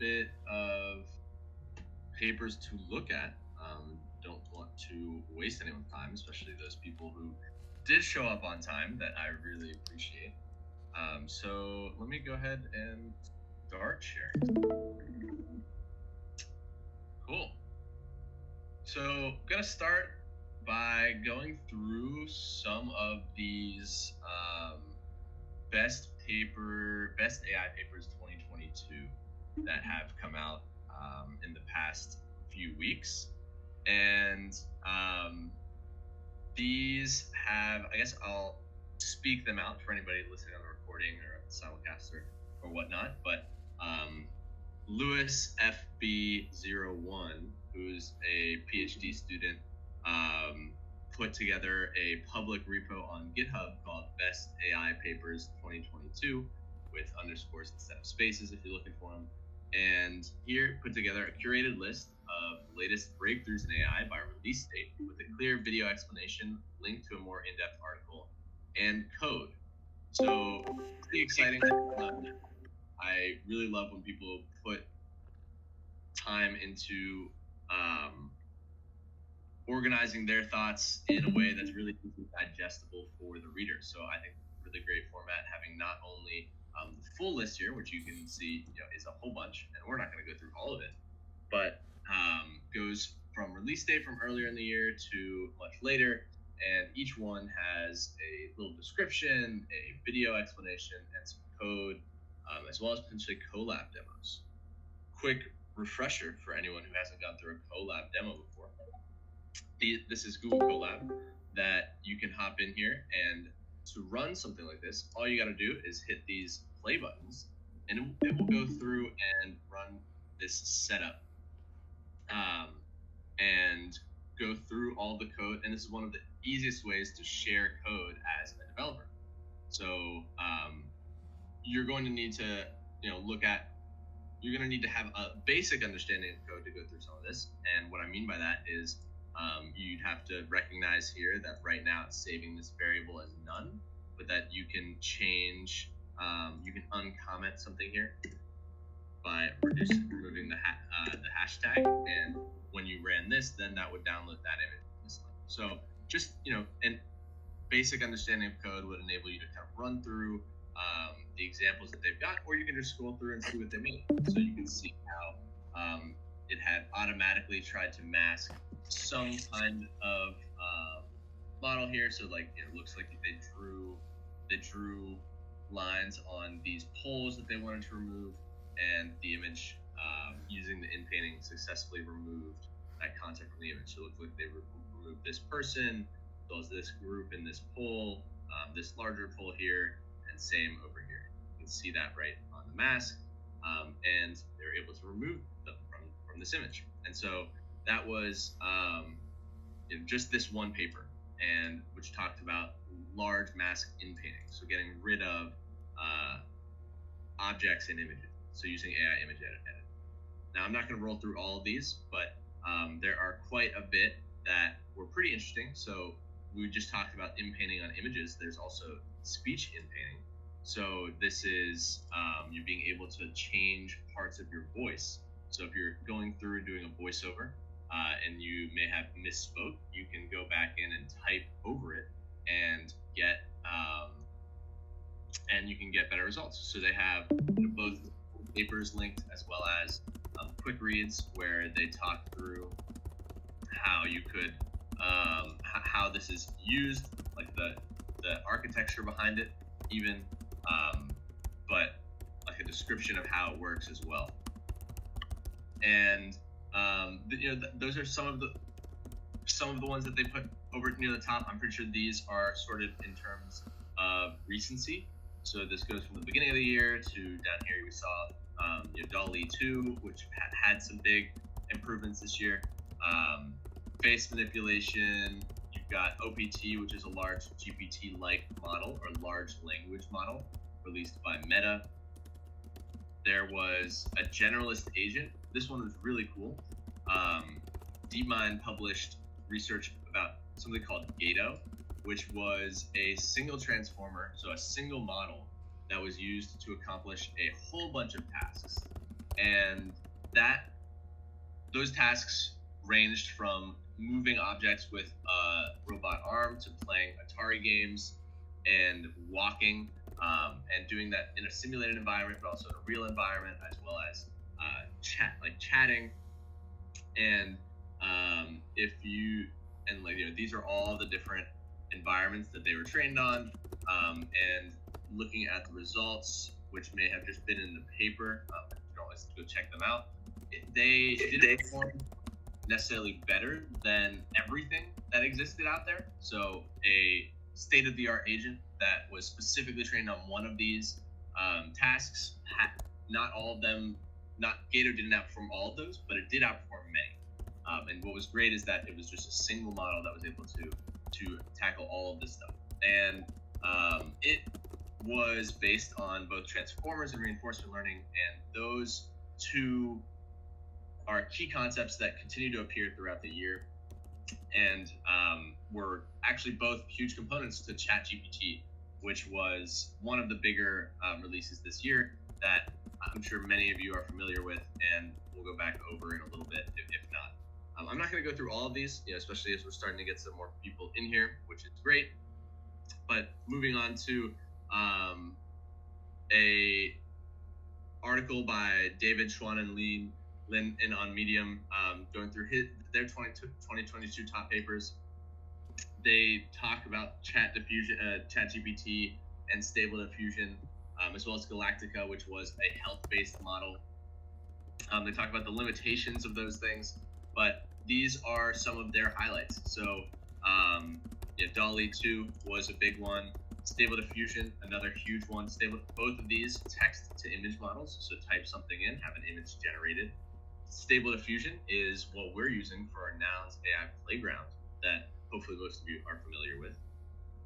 bit of papers to look at. Don't want to waste anyone's time, especially those people who did show up on time that I really appreciate. So let me go ahead and start sharing. Cool. So I'm gonna start by going through some of these best AI papers 2022 that have come out in the past few weeks. And these have, I guess I'll speak them out for anybody listening on the recording or simulcast or whatnot, but Lewis FB01, who's a PhD student, put together a public repo on GitHub called Best AI Papers 2022 with underscores instead of spaces if you're looking for them. And here put together a curated list of the latest breakthroughs in AI by release date with a clear video explanation, linked to a more in-depth article, and code. So pretty exciting. I really love when people put time into organizing their thoughts in a way that's really digestible for the reader. So I think really great format, having not only the full list here, which you can see is a whole bunch, and we're not going to go through all of it, but goes from release date from earlier in the year to much later, and each one has a little description, a video explanation, and some code, as well as potentially collab demos. Quick refresher for anyone who hasn't gone through a collab demo before. This is Google Colab that you can hop in here, and to run something like this, all you got to do is hit these play buttons, and it will go through and run this setup and go through all the code. And this is one of the easiest ways to share code as a developer. So you're going to need to you're going to need to have a basic understanding of code to go through some of this. And what I mean by that is you'd have to recognize here that right now it's saving this variable as none, but that you can change, you can uncomment something here by removing the hashtag. And when you ran this, then that would download that image. So just, an basic understanding of code would enable you to kind of run through the examples that they've got, or you can just scroll through and see what they made. So you can see how it had automatically tried to mask some kind of model here. So it looks like they drew lines on these poles that they wanted to remove, and the image using the in-painting successfully removed that content from the image. So it looks like they removed this person, as well as this group in this poll, this larger poll here, and same over here. You can see that right on the mask, and they're able to remove them from this image. And so that was just this one paper, and which talked about large mask in-painting, so getting rid of objects and images, so using AI image edit. Now I'm not going to roll through all of these, but there are quite a bit that were pretty interesting. So we just talked about in-painting on images. There's also speech in-painting. So this is you being able to change parts of your voice. So if you're going through and doing a voiceover and you may have misspoke, you can go back in and type over it and get and you can get better results. So they have both papers linked, as well as quick reads where they talk through how you could how this is used, like the architecture behind it, even, but like a description of how it works as well. And those are some of the ones that they put over near the top. I'm pretty sure these are sorted in terms of recency. So this goes from the beginning of the year to down here. We saw DALL-E 2, which had some big improvements this year. Face manipulation. You've got OPT, which is a large GPT-like model, or large language model, released by Meta. There was a generalist agent. This one was really cool. DeepMind published research about something called Gato, which was a single transformer, so a single model that was used to accomplish a whole bunch of tasks. and those tasks ranged from moving objects with a robot arm to playing Atari games and walking, and doing that in a simulated environment, but also in a real environment, as well as chatting. And if you and these are all the different environments that they were trained on, and looking at the results, which may have just been in the paper. You can always go check them out. They didn't perform necessarily better than everything that existed out there. So a state-of-the-art agent that was specifically trained on one of these tasks, not all of them, Gator didn't outperform all of those, but it did outperform many. And what was great is that it was just a single model that was able to tackle all of this stuff. And it was based on both transformers and reinforcement learning, and those two are key concepts that continue to appear throughout the year, and were actually both huge components to ChatGPT, which was one of the bigger releases this year that I'm sure many of you are familiar with, and we'll go back over in a little bit if not. I'm not going to go through all of these, especially as we're starting to get some more people in here, which is great. But moving on to a article by David Schwann and Lin on Medium, going through their 2022 top papers. They talk about ChatGPT and Stable Diffusion, as well as Galactica, which was a health-based model. They talk about the limitations of those things, but these are some of their highlights. So DALL-E 2 was a big one. Stable Diffusion, another huge one. Both of these text-to-image models, so type something in, have an image generated. Stable Diffusion is what we're using for our Nouns AI playground that hopefully most of you are familiar with.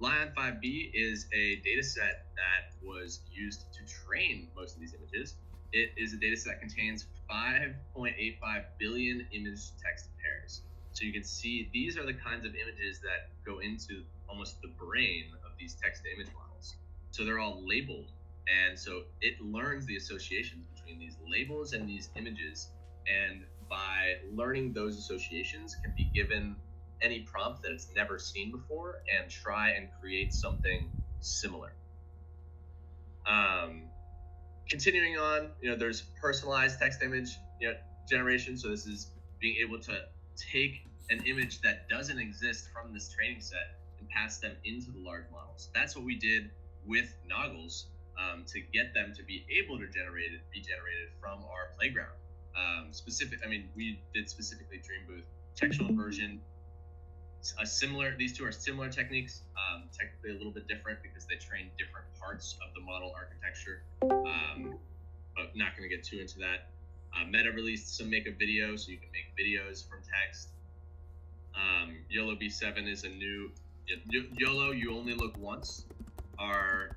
Lion 5B is a data set that was used to train most of these images. It is a data set that contains 5.85 billion image text pairs. So you can see these are the kinds of images that go into almost the brain of these text-to-image models. So they're all labeled, and so it learns the associations between these labels and these images, and by learning those associations can be given any prompt that it's never seen before and try and create something similar. Continuing on, there's personalized text image generation. So this is being able to take an image that doesn't exist from this training set and pass them into the large models. That's what we did with Noggles to get them to be able to be generated from our playground. We did specifically Dream Booth textual inversion. These two are similar techniques, technically a little bit different because they train different parts of the model architecture, but not going to get too into that. Meta released some make a video, so you can make videos from text. YOLO B7 is a new YOLO You Only Look Once are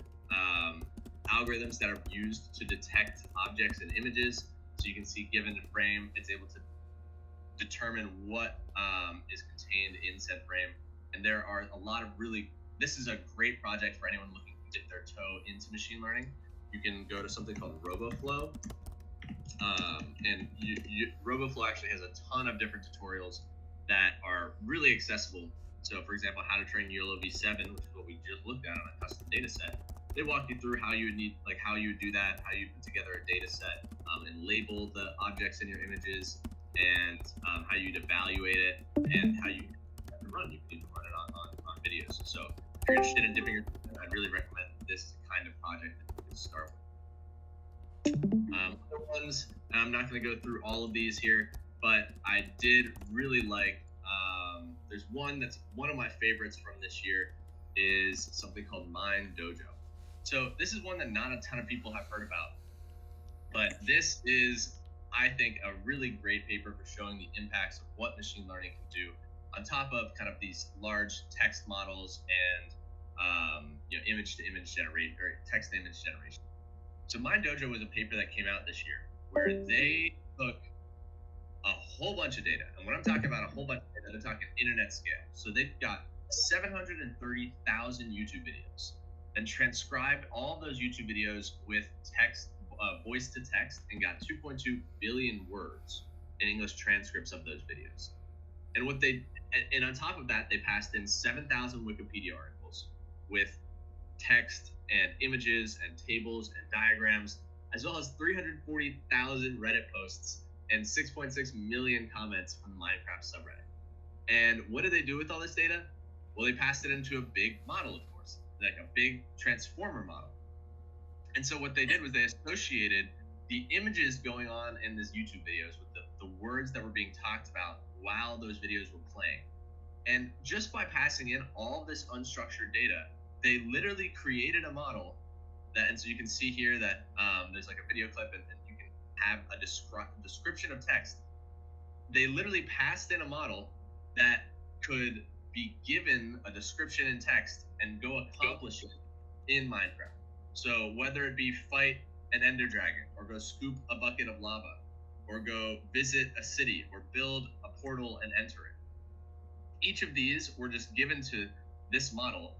algorithms that are used to detect objects and images. So you can see, given a frame, it's able to determine what is contained in said frame. And there are a lot of this is a great project for anyone looking to dip their toe into machine learning. You can go to something called RoboFlow. And RoboFlow actually has a ton of different tutorials that are really accessible. So for example, how to train YOLO V7, which is what we just looked at on a custom data set. They walk you through how you would do that, how you put together a data set, and label the objects in your images, and how you'd evaluate it, and how you have to run. You can even run it on videos. So if you're interested in dipping your toe, I'd really recommend this kind of project that you can start with. Other ones, I'm not going to go through all of these here, but I did really like, there's one that's one of my favorites from this year, is something called Mind Dojo. So this is one that not a ton of people have heard about, but this is, I think, a really great paper for showing the impacts of what machine learning can do on top of kind of these large text models and image-to-image generation or text-to-image generation. So Mind Dojo was a paper that came out this year where they took a whole bunch of data, and when I'm talking about a whole bunch of data, they're talking internet scale. So they've got 730,000 YouTube videos, and transcribed all those YouTube videos with text, voice to text and got 2.2 billion words in English transcripts of those videos. And and on top of that, they passed in 7,000 Wikipedia articles with text and images and tables and diagrams, as well as 340,000 Reddit posts and 6.6 million comments from the Minecraft subreddit. And what did they do with all this data? Well, they passed it into a big model, of course, like a big transformer model. And so what they did was they associated the images going on in these YouTube videos with the words that were being talked about while those videos were playing. And just by passing in all this unstructured data, they literally created a model that, and so you can see here that there's like a video clip and you can have a description of text. They literally passed in a model that could be given a description in text and go accomplish it in Minecraft. So whether it be fight an ender dragon, or go scoop a bucket of lava, or go visit a city, or build a portal and enter it, each of these were just given to this model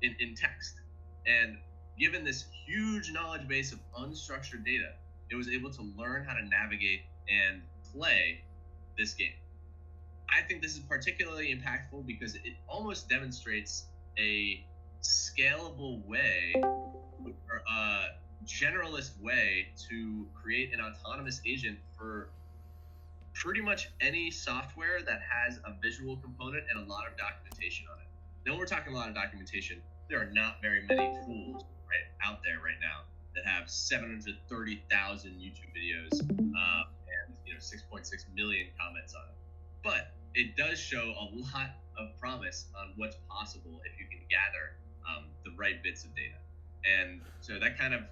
in text. And given this huge knowledge base of unstructured data, it was able to learn how to navigate and play this game. I think this is particularly impactful because it almost demonstrates a scalable way, or a generalist way, to create an autonomous agent for pretty much any software that has a visual component and a lot of documentation on it. Now, when we're talking a lot of documentation, there are not very many tools out there right now that have 730,000 YouTube videos and 6.6 million comments on it. But it does show a lot of promise on what's possible if you can gather the right bits of data. And so that kind of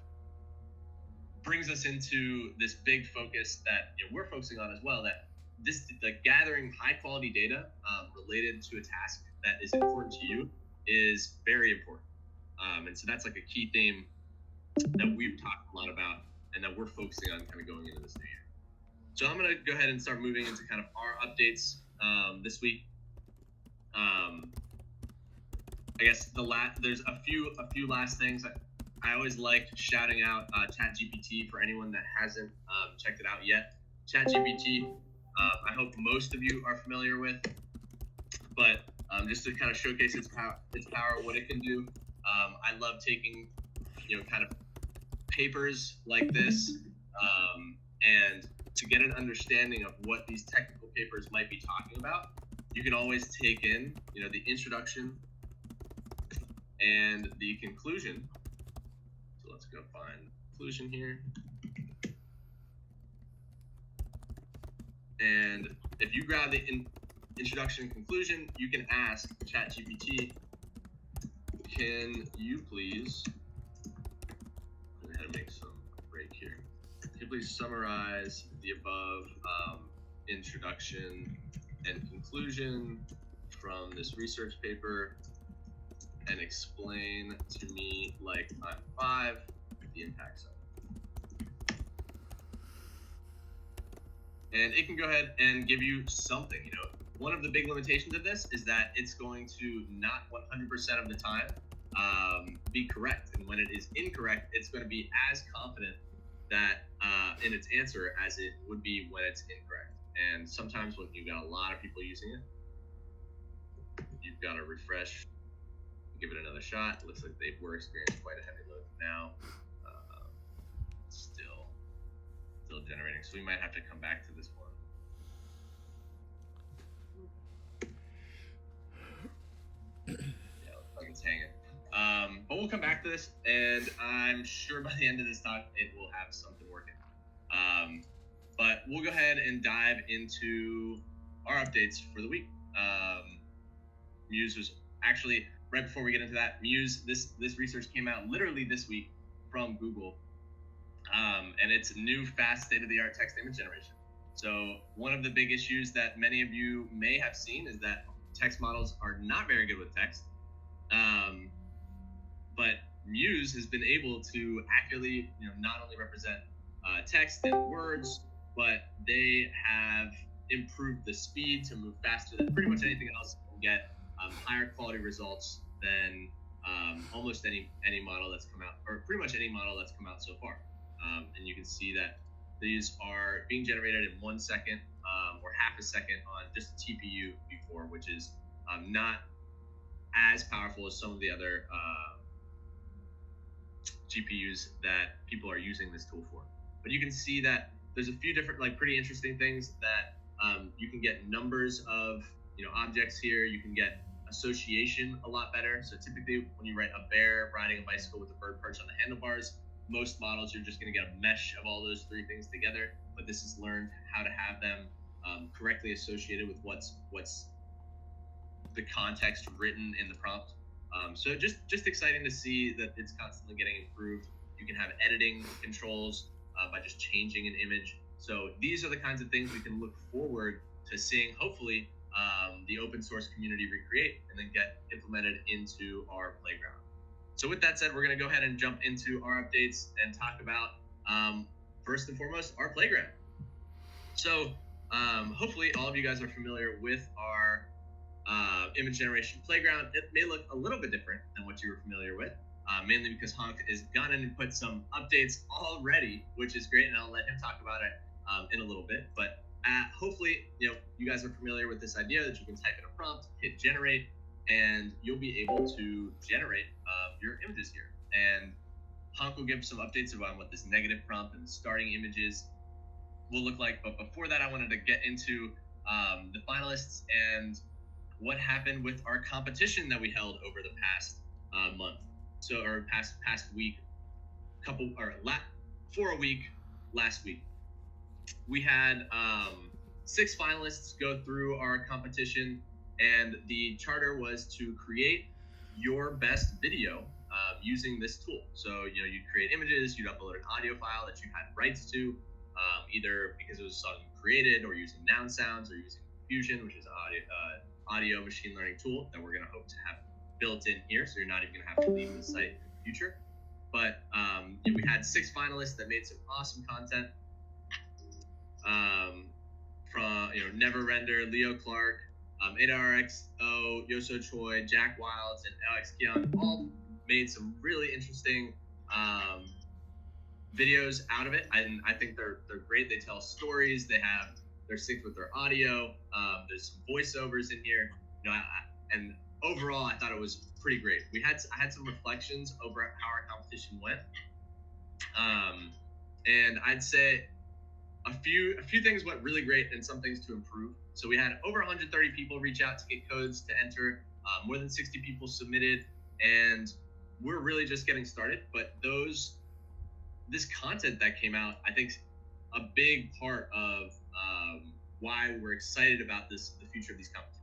brings us into this big focus that we're focusing on as well, that gathering high quality data related to a task that is important to you is very important. And so that's like a key theme that we've talked a lot about and that we're focusing on kind of going into this new year. So I'm going to go ahead and start moving into kind of our updates this week. I guess there's a few last things. I always like shouting out ChatGPT for anyone that hasn't checked it out yet. ChatGPT, I hope most of you are familiar with, but just to kind of showcase its power, what it can do. I love taking, kind of papers like this, and to get an understanding of what these technical papers might be talking about, you can always take in, the introduction and the conclusion. So let's go find conclusion here. And if you grab the introduction and conclusion, you can ask ChatGPT, can you please, I'm going to make some break here. Can you please summarize the above introduction and conclusion from this research paper and explain to me, like I'm 5, the impacts of it. And it can go ahead and give you something. One of the big limitations of this is that it's going to not 100% of the time be correct. And when it is incorrect, it's going to be as confident that in its answer as it would be when it's incorrect. And sometimes when you've got a lot of people using it, you've got to refresh, give it another shot. It looks like we're experiencing quite a heavy load now. Still generating, so we might have to come back to this one. Yeah, looks like it's hanging. But we'll come back to this, and I'm sure by the end of this talk, it will have something working. But we'll go ahead and dive into our updates for the week. Muse was actually, right before we get into that, Muse, this research came out literally this week from Google, and it's new, fast, state-of-the-art text image generation. So one of the big issues that many of you may have seen is that text models are not very good with text. But Muse has been able to accurately, not only represent text and words, but they have improved the speed to move faster than pretty much anything else and get higher quality results than almost any model that's come out, or pretty much any model that's come out so far. and you can see that these are being generated in 1 second or half a second on just the TPU before, which is not as powerful as some of the other GPUs that people are using this tool for. But you can see that there's a few different, like, pretty interesting things that you can get numbers of, objects here. You can get association a lot better. So typically when you write a bear riding a bicycle with a bird perched on the handlebars, most models you're just going to get a mesh of all those three things together. But this has learned how to have them correctly associated with what's the context written in the prompt. So just exciting to see that it's constantly getting improved. You can have editing controls by just changing an image. So these are the kinds of things we can look forward to seeing, hopefully, the open source community recreate and then get implemented into our playground. So with that said, we're going to go ahead and jump into our updates and talk about, first and foremost, our playground. So hopefully all of you guys are familiar with our image generation playground. It may look a little bit different than what you were familiar with, mainly because Honk is gone in and put some updates already, which is great, and I'll let him talk about it in a little bit. But hopefully, you guys are familiar with this idea that you can type in a prompt, hit generate, and you'll be able to generate your images here. And Honk will give some updates about what this negative prompt and the starting images will look like. But before that, I wanted to get into the finalists and what happened with our competition that we held over the past month. So, or past week, for a week last week. We had 6 finalists go through our competition, and the charter was to create your best video using this tool. So, you'd create images, you'd upload an audio file that you had rights to, either because it was a song you created, or using Noun sounds, or using Fusion, which is an audio machine learning tool that we're going to hope to have built in here, so you're not even going to have to leave the site in the future. But we had 6 finalists that made some awesome content. From Never Render, Leo Clark, ADRXO, Yoso Choi, Jack Wilds, and Alex Keon all made some really interesting videos out of it. And I think they're great. They tell stories. They're synced with their audio. There's some voiceovers in here. And overall, I thought it was pretty great. I had some reflections over how our competition went, and I'd say a few things went really great and some things to improve. So we had over 130 people reach out to get codes to enter. More than 60 people submitted, and we're really just getting started. But this content that came out, I think, a big part of why we're excited about the future of these competitions.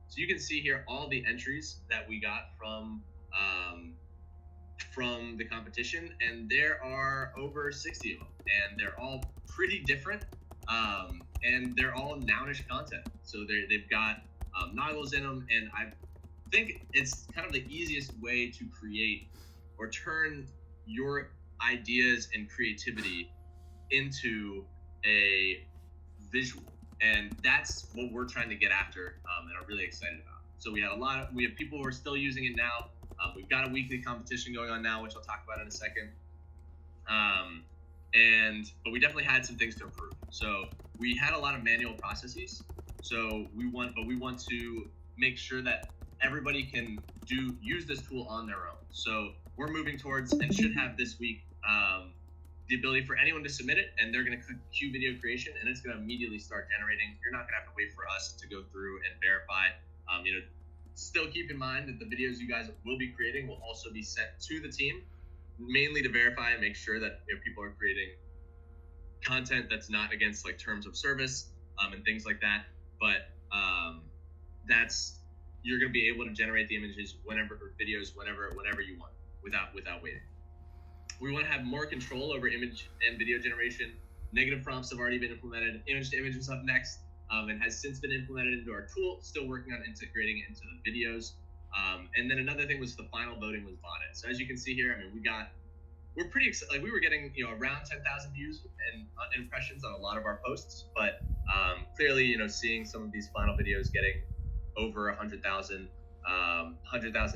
So you can see here all the entries that we got from the competition, and there are over 60 of them, and they're all pretty different, and they're all nounish content. So they've got noggles in them, and I think it's kind of the easiest way to create or turn your ideas and creativity into a visual, and that's what we're trying to get after, and are really excited about. So we have people who are still using it now. We've got a weekly competition going on now, which I'll talk about in a second. But we definitely had some things to improve. So we had a lot of manual processes. So we want to make sure that everybody can use this tool on their own. So we're moving towards, and should have this week, the ability for anyone to submit it, and they're going to click Queue Video Creation, and it's going to immediately start generating. You're not going to have to wait for us to go through and verify. Still keep in mind that the videos you guys will be creating will also be sent to the team, mainly to verify and make sure that people are creating content that's not against terms of service and things like that. But you're going to be able to generate the images whenever you want without waiting. We want to have more control over image and video generation. Negative prompts have already been implemented. Image to image is up next, and has since been implemented into our tool. Still working on integrating it into the videos. And then another thing was the final voting was botted. So as you can see here, we're pretty excited. We were getting around 10,000 views and impressions on a lot of our posts, but clearly seeing some of these final videos getting over 100,000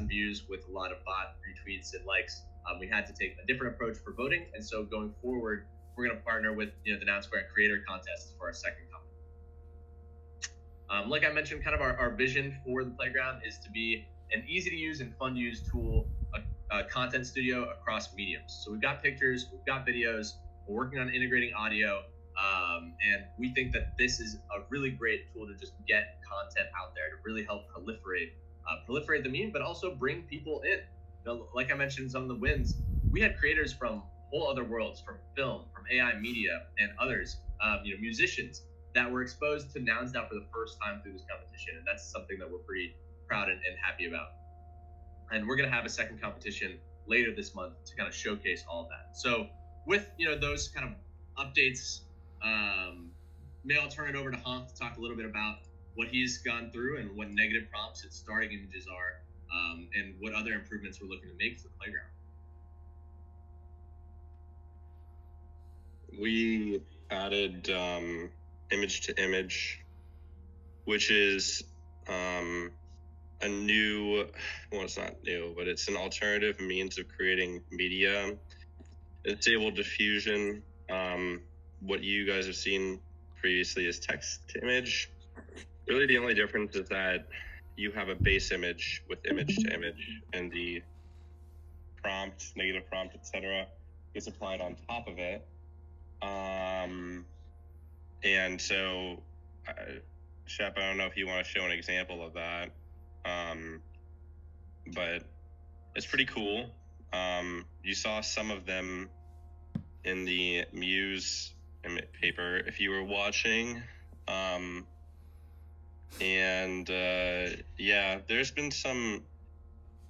views with a lot of bot retweets and likes we had to take a different approach for voting, and so going forward, we're going to partner with the Nouns Square Creator Contest for our second competition. Like I mentioned, kind of our vision for the playground is to be an easy to use and fun to use tool, a content studio across mediums. So we've got pictures, we've got videos, we're working on integrating audio, and we think that this is a really great tool to just get content out there to really help proliferate the meme, but also bring people in. Like I mentioned, some of the wins, we had creators from whole other worlds, from film, from AI media, and others, musicians that were exposed to Nouns Now for the first time through this competition, and that's something that we're pretty proud and happy about. And we're going to have a second competition later this month to kind of showcase all of that. So with those kind of updates, maybe I'll turn it over to Hank to talk a little bit about what he's gone through and what negative prompts and starting images are, and what other improvements we're looking to make to the playground. We added image to image, which is a new, well, it's not new, but it's an alternative means of creating media. It's Stable Diffusion. What you guys have seen previously is text to image. Really, the only difference is that you have a base image with image to image, and the prompt, negative prompt, etc., is applied on top of it. And so, Shep, I don't know if you want to show an example of that, but it's pretty cool. You saw some of them in the Muse paper if you were watching. Yeah, there's been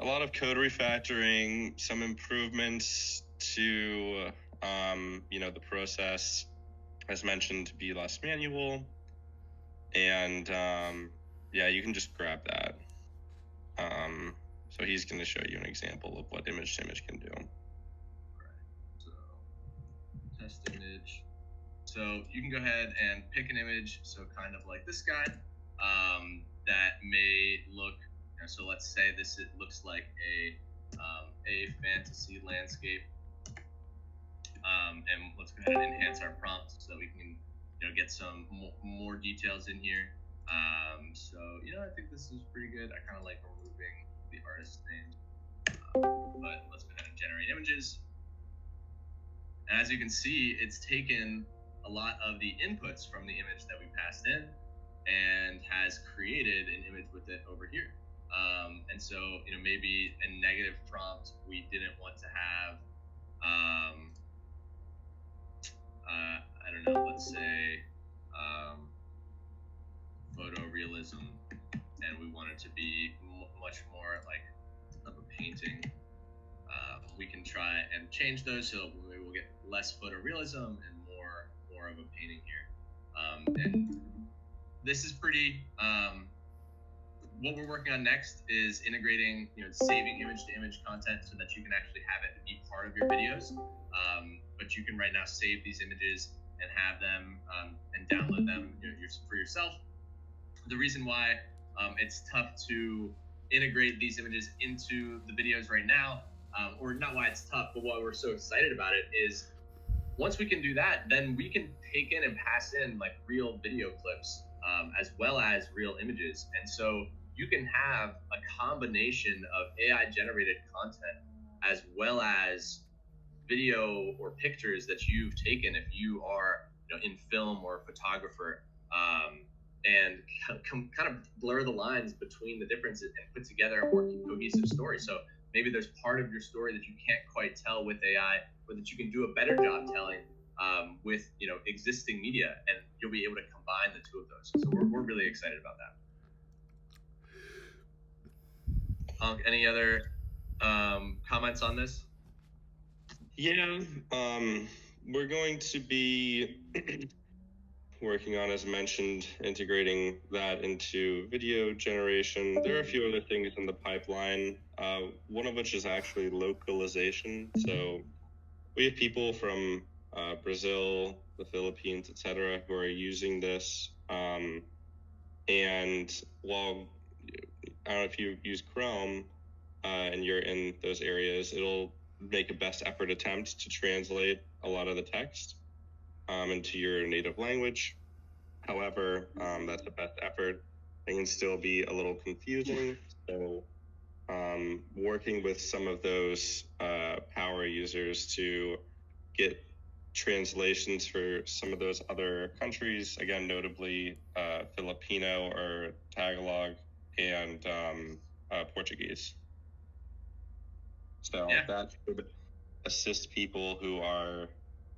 a lot of code refactoring, some improvements to the process, as mentioned, to be less manual. And yeah, you can just grab that. So he's going to show you an example of what image to image can do. All right, so test image. So you can go ahead and pick an image, so kind of like this guy, that may look, so let's say it looks like a fantasy landscape. And let's go ahead and enhance our prompt so that we can get some more details in here. So I think this is pretty good. I kind of like removing the artist name, but let's go ahead and generate images. And as you can see, it's taken a lot of the inputs from the image that we passed in and has created an image with it over here. And so maybe a negative prompt, we didn't want to have I don't know, let's say photorealism, and we want it to be much more like of a painting. We can try and change those so maybe we'll get less photorealism and more of a painting here. And this is pretty, what we're working on next is integrating, saving image to image content so that you can actually have it be part of your videos. But you can right now save these images and have them and download them for yourself. The reason why it's tough to integrate these images into the videos right now, or not why it's tough, but why we're so excited about it, is once we can do that, then we can take in and pass in like real video clips as well as real images. And so you can have a combination of AI generated content as well as video or pictures that you've taken if you are in film or a photographer, and kind of blur the lines between the differences and put together a more cohesive story. So maybe there's part of your story that you can't quite tell with AI, or that you can do a better job telling with existing media, and you'll be able to combine the two of those. So we're really excited about that. Any other comments on this? Yeah, we're going to be working on, as mentioned, integrating that into video generation. There are a few other things in the pipeline, one of which is actually localization. So we have people from Brazil, the Philippines, etc., who are using this. And while, I don't know if you use Chrome and you're in those areas, it'll make a best effort attempt to translate a lot of the text into your native language. However, that's a best effort. It can still be a little confusing. So working with some of those power users to get translations for some of those other countries, again, notably Filipino or Tagalog and Portuguese. So that should assist people who are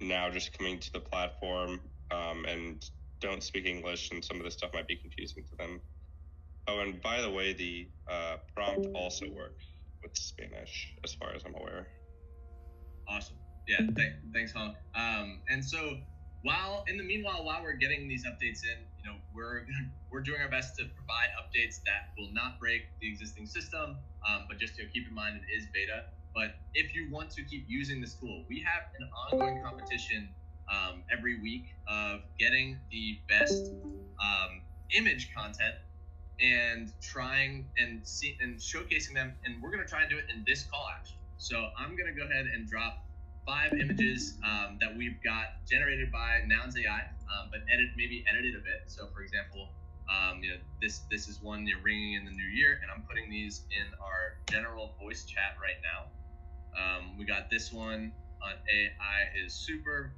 now just coming to the platform and don't speak English, and some of this stuff might be confusing to them. Oh, and by the way, the prompt also works with Spanish, as far as I'm aware. Awesome. Yeah, thanks, Honk. And so while we're getting these updates in, we're doing our best to provide updates that will not break the existing system, but just keep in mind it is beta. But if you want to keep using this tool, we have an ongoing competition every week of getting the best image content and trying and showcasing them, and we're going to try and do it in this call actually. So I'm going to go ahead and drop 5 images that we've got generated by Nouns AI, but edited a bit. So for example, this is one ringing in the new year, and I'm putting these in our general voice chat right now. We got this one on AI is super.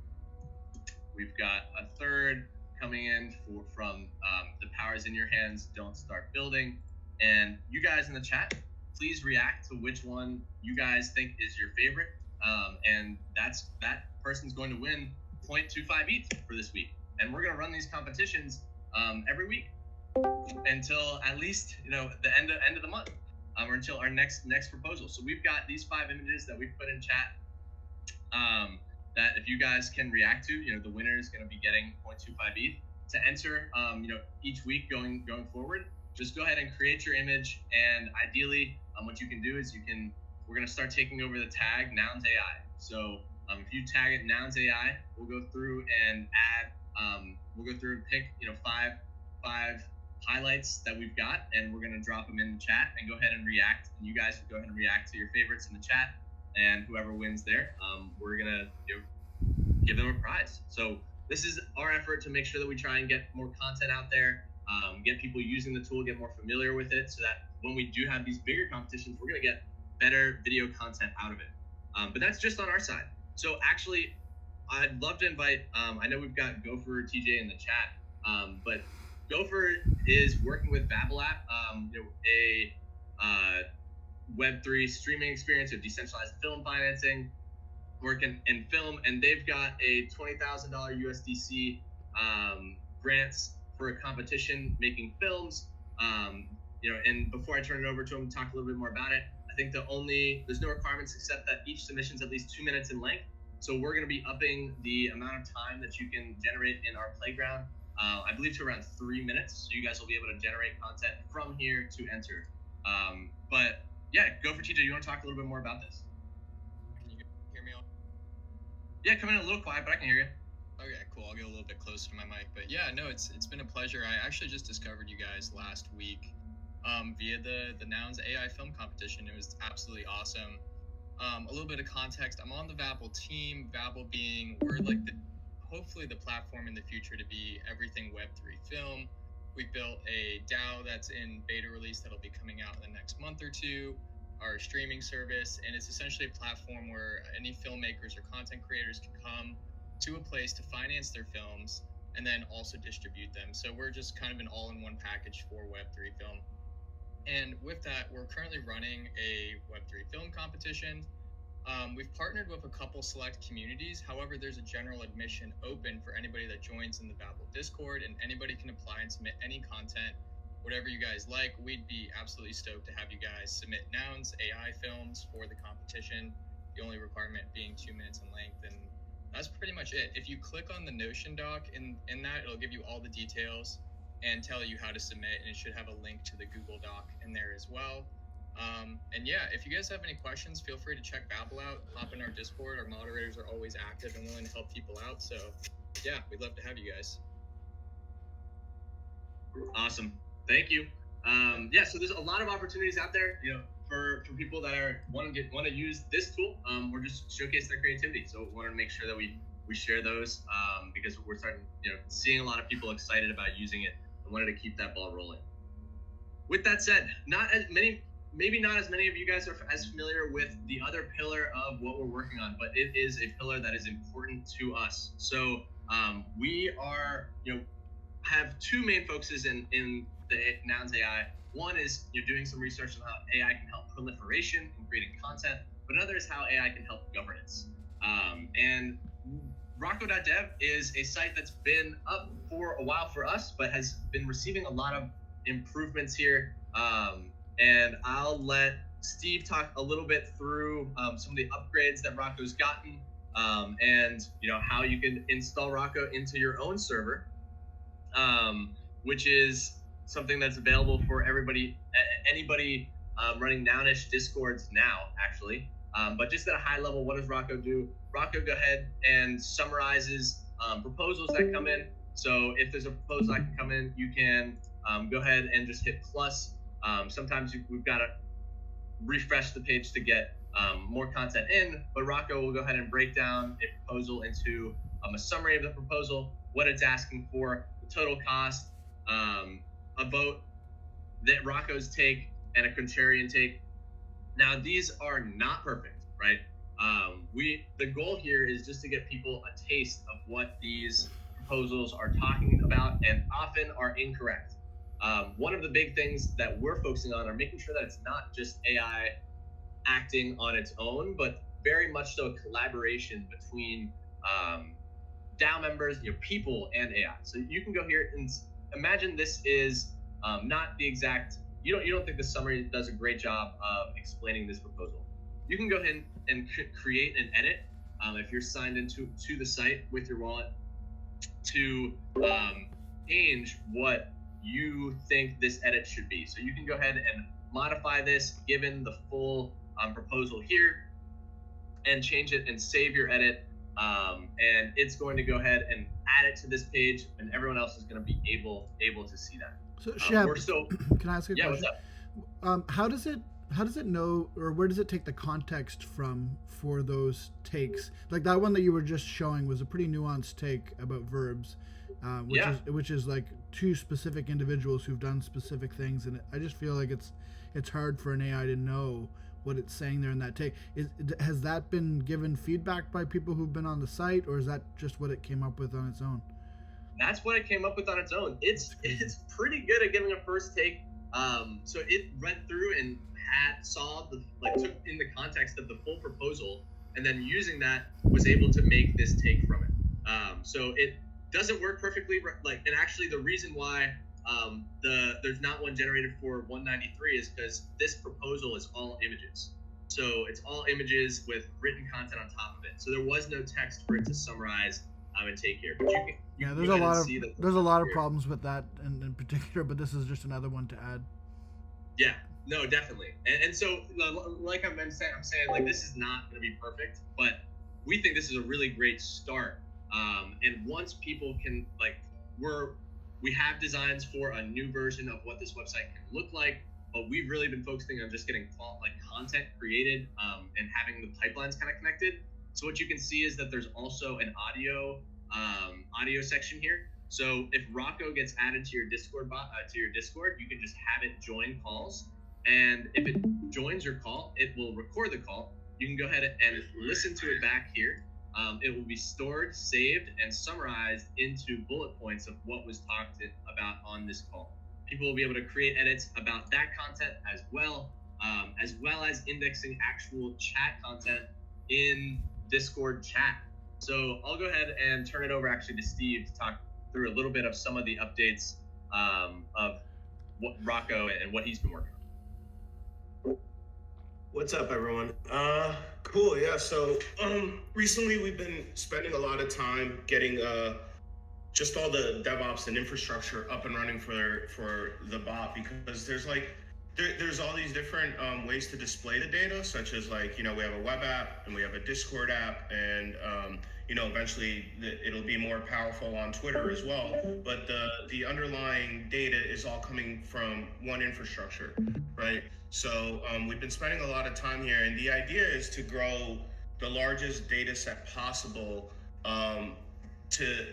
We've got a third coming in from the powers in your hands, don't start building. And you guys in the chat, please react to which one you guys think is your favorite. And that person's going to win 0.25 ETH for this week. And we're going to run these competitions every week until at least the end of the month, or until our next proposal. So we've got these 5 images that we've put in chat. That if you guys can react to, the winner is going to be getting 0.25 ETH. To enter, each week going forward, just go ahead and create your image. And ideally, what you can do is we're going to start taking over the tag Nouns AI. So if you tag it Nouns AI, we'll go through and pick 5 highlights that we've got, and we're going to drop them in the chat and go ahead and react. And you guys go ahead and react to your favorites in the chat. And whoever wins there, we're gonna give them a prize. So this is our effort to make sure that we try and get more content out there, get people using the tool, get more familiar with it, so that when we do have these bigger competitions, we're gonna get better video content out of it. But that's just on our side. So actually, I'd love to invite. I know we've got Gopher TJ in the chat, but Gopher is working with Babble App, a Web3 streaming experience of decentralized film financing, working in film, and they've got a $20,000 USDC grants for a competition making films. And before I turn it over to him to talk a little bit more about it, I think there's no requirements except that each submission is at least 2 minutes in length. So we're going to be upping the amount of time that you can generate in our playground, I believe, to around 3 minutes. So you guys will be able to generate content from here to enter. But yeah, go for TJ. You want to talk a little bit more about this? Can you hear me all? Yeah, coming in a little quiet, but I can hear you. Okay, cool. I'll get a little bit closer to my mic. But yeah, no, it's been a pleasure. I actually just discovered you guys last week via the Nouns AI film competition. It was absolutely awesome. A little bit of context. I'm on the Babble team. Babble being, we're like hopefully the platform in the future to be everything Web3 film. We built a DAO that's in beta release that'll be coming out in the next month or 2, our streaming service, and it's essentially a platform where any filmmakers or content creators can come to a place to finance their films and then also distribute them. So we're just kind of an all-in-one package for Web3 film. And with that, we're currently running a Web3 film competition. We've partnered with a couple select communities. However, there's a general admission open for anybody that joins in the Babble Discord, and anybody can apply and submit any content, whatever you guys like. We'd be absolutely stoked to have you guys submit Nouns AI films for the competition. The only requirement being 2 minutes in length, and that's pretty much it. If you click on the Notion doc in that, it'll give you all the details and tell you how to submit, and it should have a link to the Google Doc in there as well. And yeah, if you guys have any questions, feel free to check Babble out, hop in our Discord. Our moderators are always active and willing to help people out. So yeah, we'd love to have you guys. Awesome. Thank you. Yeah, so there's a lot of opportunities out there, for people that want to use this tool, or just showcase their creativity. So we want to make sure that we share those, because we're starting, seeing a lot of people excited about using it, and wanted to keep that ball rolling. With that said, maybe not as many of you guys are as familiar with the other pillar of what we're working on, but it is a pillar that is important to us. So we are, have two main focuses in the Nouns AI. One is doing some research on how AI can help proliferation and creating content, but another is how AI can help governance. And Rocco.dev is a site that's been up for a while for us, but has been receiving a lot of improvements here. And I'll let Steve talk a little bit through some of the upgrades that Rocco's gotten, and how you can install Rocco into your own server, which is something that's available for anybody running Nounish Discords now, actually. But just at a high level, what does Rocco do? Rocco go ahead and summarizes proposals that come in. So if there's a proposal that can come in, you can go ahead and just hit plus. Sometimes we've got to refresh the page to get more content in, but Rocco will go ahead and break down a proposal into a summary of the proposal, what it's asking for, the total cost, a vote, that Rocco's take, and a contrarian take. Now, these are not perfect, right? The goal here is just to get people a taste of what these proposals are talking about, and often are incorrect. One of the big things that we're focusing on are making sure that it's not just AI acting on its own, but very much so a collaboration between DAO members, people, and AI. So you can go here and imagine this is not the exact. You don't think the summary does a great job of explaining this proposal. You can go ahead and create an edit if you're signed into the site with your wallet to change what you think this edit should be. So you can go ahead and modify this given the full proposal here, and change it and save your edit, and it's going to go ahead and add it to this page, and everyone else is going to be able to see that. So Shep, can I ask a question? What's up? How does it know, or where does it take the context from for those takes? Like that one that you were just showing was a pretty nuanced take about verbs, which is like two specific individuals who've done specific things, and I just feel like it's hard for an AI to know what it's saying there in that take. Has that been given feedback by people who've been on the site, or is that just what it came up with on its own? That's what it came up with on its own. It's pretty good at giving a first take. So it went through and took in the context of the full proposal, and then using that was able to make this take from it. So it doesn't work perfectly, and actually the reason why there's not one generated for 193 is because this proposal is all images. So it's all images with written content on top of it. So there was no text for it to summarize and take here. But there's a lot of problems with that in particular, but this is just another one to add. Yeah, no, definitely. And so like I'm saying, like, this is not going to be perfect, but we think this is a really great start. And once people can, we have designs for a new version of what this website can look like, but we've really been focusing on just getting content created, and having the pipelines kind of connected. So what you can see is that there's also an audio section here. So if Rocco gets added to your Discord you can just have it join calls, and if it joins your call, it will record the call. You can go ahead and listen to it back here. It will be stored, saved, and summarized into bullet points of what was talked about on this call. People will be able to create edits about that content as well as indexing actual chat content in Discord chat. So I'll go ahead and turn it over actually to Steve to talk through a little bit of some of the updates of what Rocco and what he's been working on. What's up, everyone? Cool, yeah. So recently we've been spending a lot of time getting just all the DevOps and infrastructure up and running for the bot, because there's all these different ways to display the data, such as we have a web app and we have a Discord app, and eventually it'll be more powerful on Twitter as well. But the underlying data is all coming from one infrastructure, right? So we've been spending a lot of time here, and the idea is to grow the largest data set possible to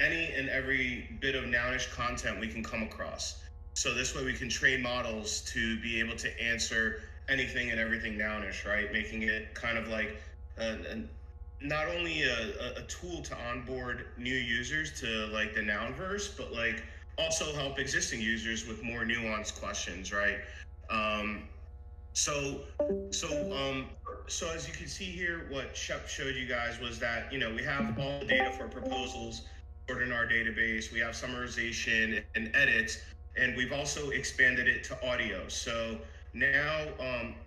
any and every bit of nounish content we can come across. So this way we can train models to be able to answer anything and everything nounish, right? Making it kind of like not only a tool to onboard new users to like the Nounverse, but like also help existing users with more nuanced questions, right? So, so as you can see here, what Shep showed you guys was that, we have all the data for proposals stored in our database. We have summarization and edits, and we've also expanded it to audio. So now,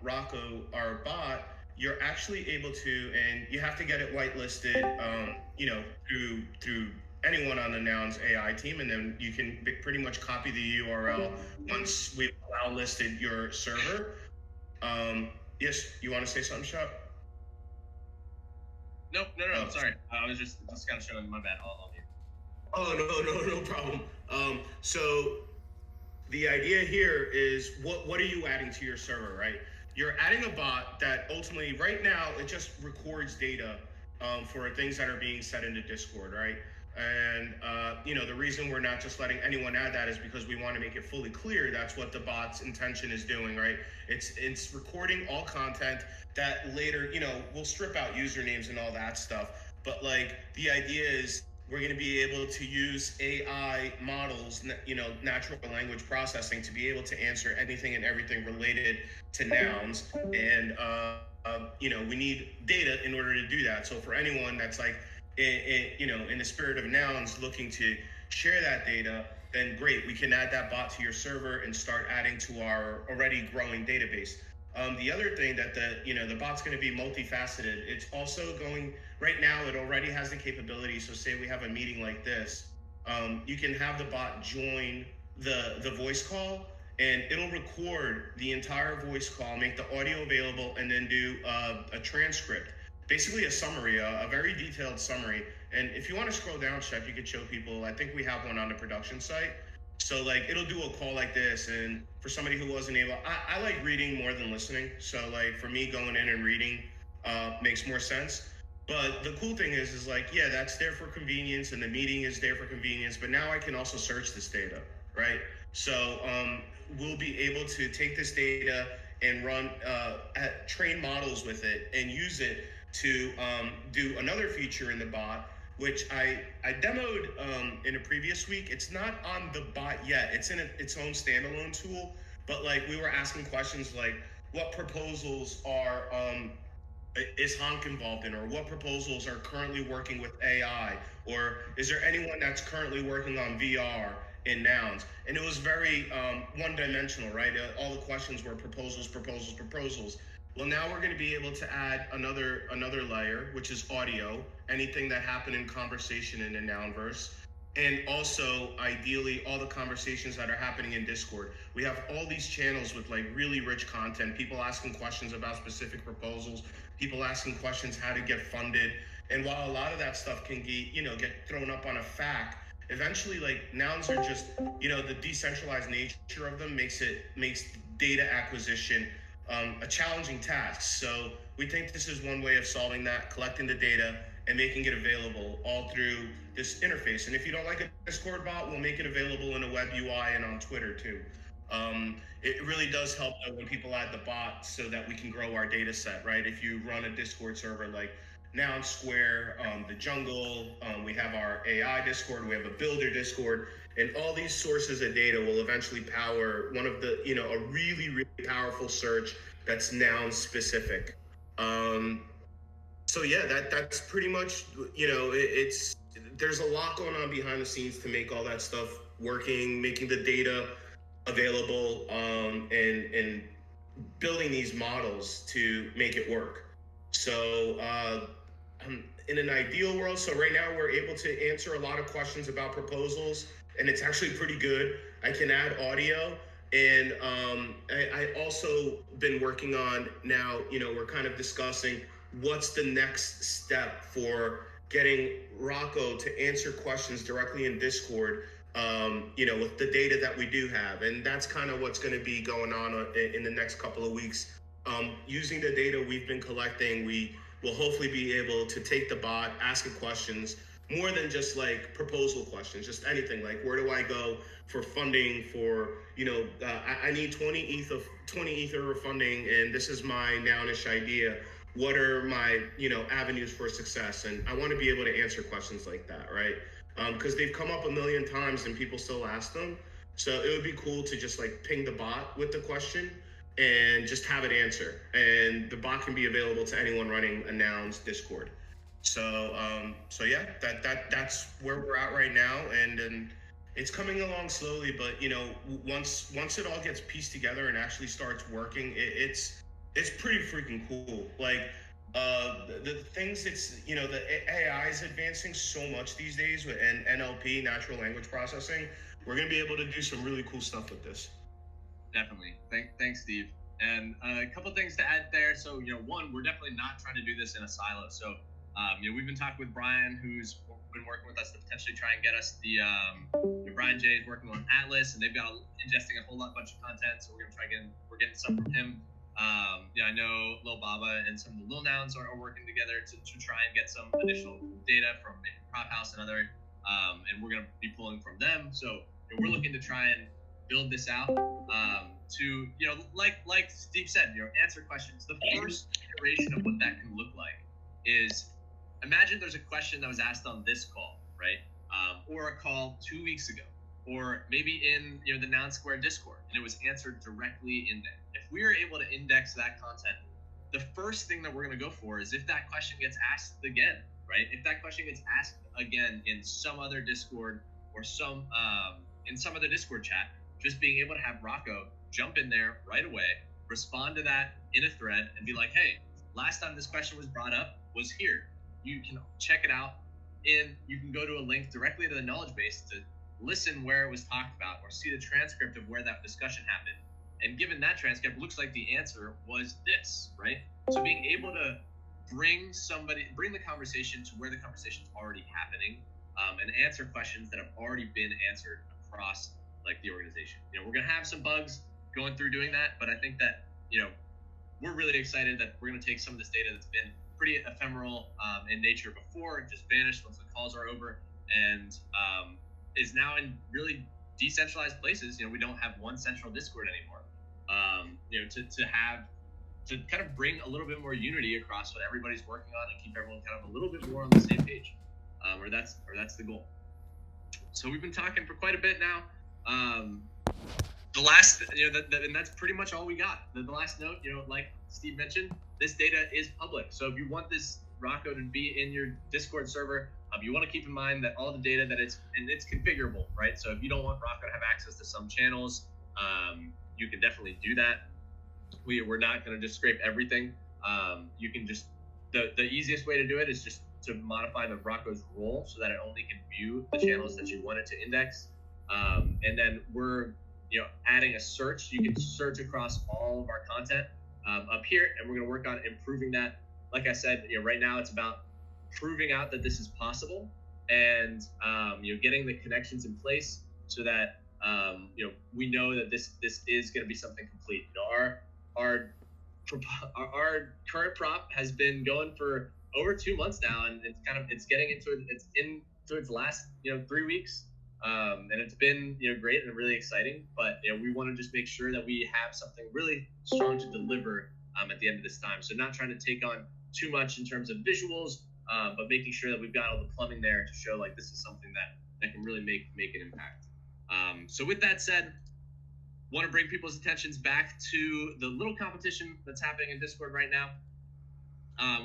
Rocco, our bot, you're actually able to, and you have to get it whitelisted, through anyone on the Nouns AI team, and then you can pretty much copy the URL once we've allow listed your server. Yes, you want to say something, Shep? No, sorry. I was just kind of showing my bad. I'll be. Oh, no problem. So the idea here is what are you adding to your server, right? You're adding a bot that ultimately, right now, it just records data for things that are being said into Discord, right? And the reason we're not just letting anyone add that is because we want to make it fully clear that's what the bot's intention is doing, right? It's recording all content that later, we'll strip out usernames and all that stuff. But like the idea is we're going to be able to use AI models, natural language processing, to be able to answer anything and everything related to nouns. And we need data in order to do that. So for anyone that's like, in the spirit of Nouns looking to share that data, then great, we can add that bot to your server and start adding to our already growing database. The other thing that the bot's going to be multifaceted. It's also going, right now it already has the capability. So say we have a meeting like this, you can have the bot join the voice call, and it'll record the entire voice call, make the audio available, and then do a transcript. Basically a summary, a very detailed summary. And if you want to scroll down, Chef, you could show people, I think we have one on the production site. So like, it'll do a call like this. And for somebody who wasn't able, I like reading more than listening. So like for me, going in and reading makes more sense. But the cool thing is like, yeah, that's there for convenience, and the meeting is there for convenience, but now I can also search this data, right? So we'll be able to take this data and run, train models with it and use it to do another feature in the bot, which I demoed in a previous week. It's not on the bot yet. It's in its own standalone tool. But like, we were asking questions like, what proposals are is Honk involved in, or what proposals are currently working with AI, or is there anyone that's currently working on VR in Nouns? And it was very one-dimensional, right? All the questions were proposals. Well, now we're going to be able to add another layer, which is audio, anything that happened in conversation in the Nounverse, and also ideally all the conversations that are happening in Discord. We have all these channels with like really rich content, people asking questions about specific proposals, people asking questions how to get funded. And while a lot of that stuff can get thrown up on a FAQ, eventually like Nouns are just, the decentralized nature of them makes data acquisition a challenging task. So we think this is one way of solving that, collecting the data and making it available all through this interface. And if you don't like a Discord bot, we'll make it available in a web UI and on Twitter too. It really does help though when people add the bot so that we can grow our data set, right? If you run a Discord server like Noun Square, the Jungle, we have our AI Discord, we have a Builder Discord, and all these sources of data will eventually power one of the, a really, really powerful search that's Noun specific. So yeah, that's pretty much, there's a lot going on behind the scenes to make all that stuff working, making the data available, and building these models to make it work. So in an ideal world, so right now we're able to answer a lot of questions about proposals, and it's actually pretty good. I can add audio, and I also been working on now, we're kind of discussing what's the next step for getting Rocco to answer questions directly in Discord, with the data that we do have. And that's kind of what's going to be going on in the next couple of weeks. Using the data we've been collecting, we will hopefully be able to take the bot, ask it questions, more than just like proposal questions, just anything like, where do I go for funding for, I need 20 ether of funding, and this is my nounish idea. What are my, avenues for success? And I want to be able to answer questions like that, right? Because they've come up a million times and people still ask them. So it would be cool to just like ping the bot with the question and just have it answer. And the bot can be available to anyone running a Nouns Discord. So yeah, that's where we're at right now, and it's coming along slowly. But once it all gets pieced together and actually starts working, it's pretty freaking cool. Like the things the AI is advancing so much these days with NLP, natural language processing. We're gonna be able to do some really cool stuff with this. Definitely. Thanks, Steve. And a couple things to add there. So, one, we're definitely not trying to do this in a silo. So, we've been talking with Brian, who's been working with us to potentially try and get us the Brian J is working on Atlas, and they've got ingesting a whole bunch of content. So we're gonna try we're getting some from him. I know Lil Baba and some of the Lil Nouns are working together to try and get some additional data from Prop House and other, and we're gonna be pulling from them. So we're looking to try and build this out to like Steve said, answer questions. The first iteration of what that can look like is, imagine there's a question that was asked on this call, right? Or a call 2 weeks ago, or maybe in the Noun Square Discord, and it was answered directly in there. If we are able to index that content, the first thing that we're going to go for is if that question gets asked again, right? If that question gets asked again in some other Discord or in some other Discord chat, just being able to have Rocco jump in there right away, respond to that in a thread, and be like, hey, last time this question was brought up was here. You can check it out, and you can go to a link directly to the knowledge base to listen where it was talked about or see the transcript of where that discussion happened. And given that transcript, looks like the answer was this, right? So being able to bring the conversation to where the conversation's already happening, and answer questions that have already been answered across like the organization. We're gonna have some bugs going through doing that, but I think that we're really excited that we're gonna take some of this data that's been pretty ephemeral in nature before, just vanished once the calls are over, and is now in really decentralized places. We don't have one central Discord anymore. To kind of bring a little bit more unity across what everybody's working on and keep everyone kind of a little bit more on the same page, or that's the goal. So we've been talking for quite a bit now. The last, and that's pretty much all we got. The last note, like Steve mentioned, this data is public. So if you want this Rocco to be in your Discord server, you want to keep in mind that all the data that it's configurable, right? So if you don't want Rocco to have access to some channels, you can definitely do that. We're not going to just scrape everything. You can just, the easiest way to do it is just to modify the Rocco's role so that it only can view the channels that you want it to index. And then we're adding a search. You can search across all of our content up here, and we're going to work on improving that. Like I said, right now it's about proving out that this is possible, and getting the connections in place so that we know that this is going to be something complete. Our current prop has been going for over 2 months now, and it's getting into its last 3 weeks. And it's been great and really exciting, but we want to just make sure that we have something really strong to deliver at the end of this time. So not trying to take on too much in terms of visuals, but making sure that we've got all the plumbing there to show like this is something that can really make an impact. So with that said, want to bring people's attentions back to the little competition that's happening in Discord right now.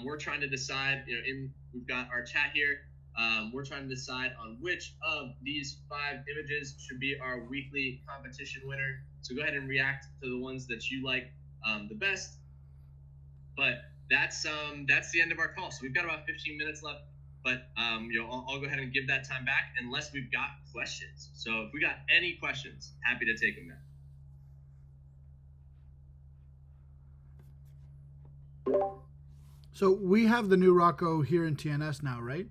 We're trying to decide, we've got our chat here. We're trying to decide on which of these 5 images should be our weekly competition winner. So go ahead and react to the ones that you like the best. But that's the end of our call. So we've got about 15 minutes left. But I'll go ahead and give that time back unless we've got questions. So if we got any questions, happy to take them now. So we have the new Rocco here in TNS now, right?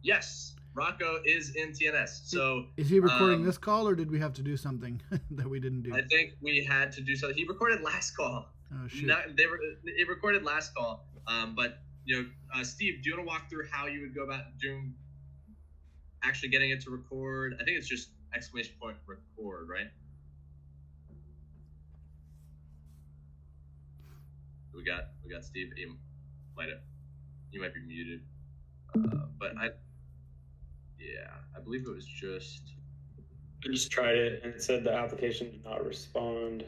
Yes, Rocco is in TNS. So is he recording this call, or did we have to do something that we didn't do? I think we had to do something. He recorded last call. Oh shoot! It recorded last call. But Steve, do you want to walk through how you would go about doing actually getting it to record? I think it's just exclamation point record, right? We got Steve. You might be muted. But I believe it was just. I just tried it and it said the application did not respond.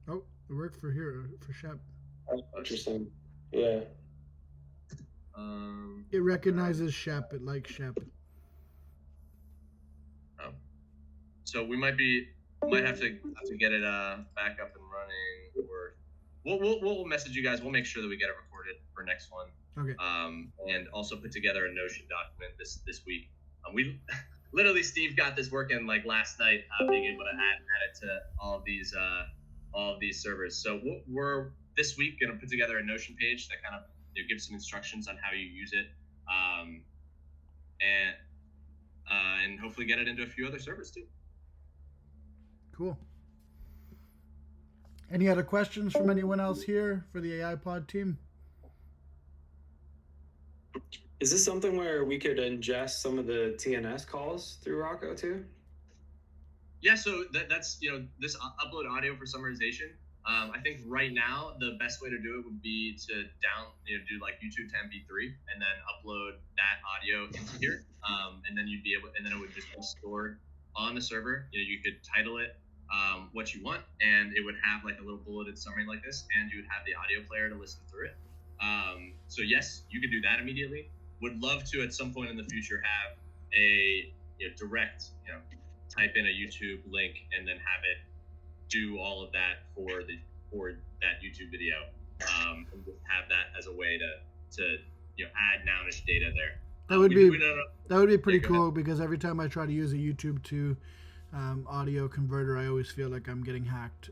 Oh, it worked for Shep. Oh, interesting. Yeah. It recognizes Shep. It likes Shep. So we might have to get it back up and running, or we'll message you guys. We'll make sure that we get it recorded for next one. Okay. And also put together a Notion document this week. We literally Steve got this working like last night, being able to add it to all of these servers. So we're this week gonna put together a Notion page that kind of gives some instructions on how you use it, and hopefully get it into a few other servers too. Cool. Any other questions from anyone else here for the AI pod team? Is this something where we could ingest some of the TNS calls through Rocco too? Yeah, so that's this upload audio for summarization. I think right now the best way to do it would be to do like YouTube to MP3 and then upload that audio into here, and then you'd be able, and then it would just be stored on the server. You could title it what you want, and it would have like a little bulleted summary like this, and you would have the audio player to listen through it. So yes, you could do that immediately. Would love to at some point in the future have a direct type in a YouTube link and then have it do all of that for that YouTube video, and just have that as a way to add nounish data there. That would be pretty cool, because every time I try to use a YouTube to audio converter, I always feel like I'm getting hacked.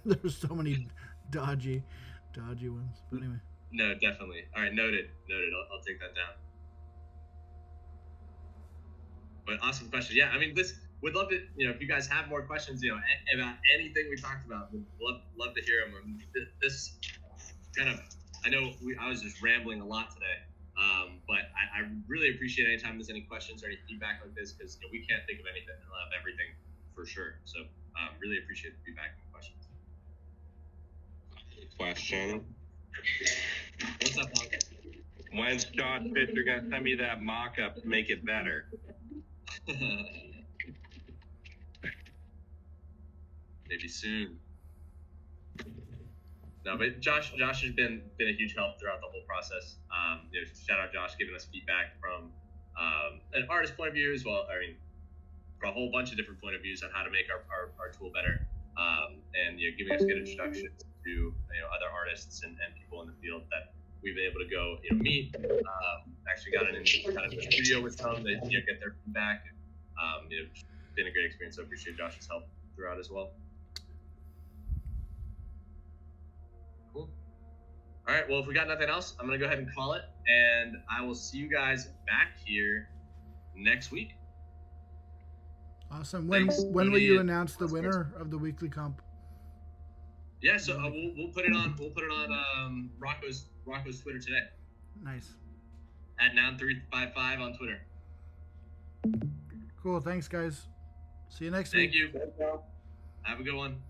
There's so many dodgy ones. But anyway. No, definitely. All right, noted. I'll take that down. But awesome question. Yeah, I mean, would love to. If you guys have more questions, about anything we talked about, would love to hear them. This kind of, I know I was just rambling a lot today, but I really appreciate anytime there's any questions or any feedback like this, because we can't think of everything for sure. So really appreciate the feedback and questions. Question. What's up, Mark? When's Josh Fisher gonna send me that mock-up to make it better? Maybe soon. No, but Josh has been a huge help throughout the whole process. Shout out Josh, giving us feedback from an artist point of view as well. I mean, from a whole bunch of different point of views on how to make our tool better, and giving us good introductions to other artists and people in the field that we've been able to go meet. Actually got in kind of the studio with some to get their feedback. It's been a great experience. So I appreciate Josh's help throughout as well. Cool. All right. Well, if we got nothing else, I'm gonna go ahead and call it, and I will see you guys back here next week. Awesome. When will you announce the winner of the weekly comp? Yeah, so we'll put it on Rocco's Twitter today. Nice. At Noun355 on Twitter. Cool. Thanks, guys. See you next week. Thank you. Have a good one.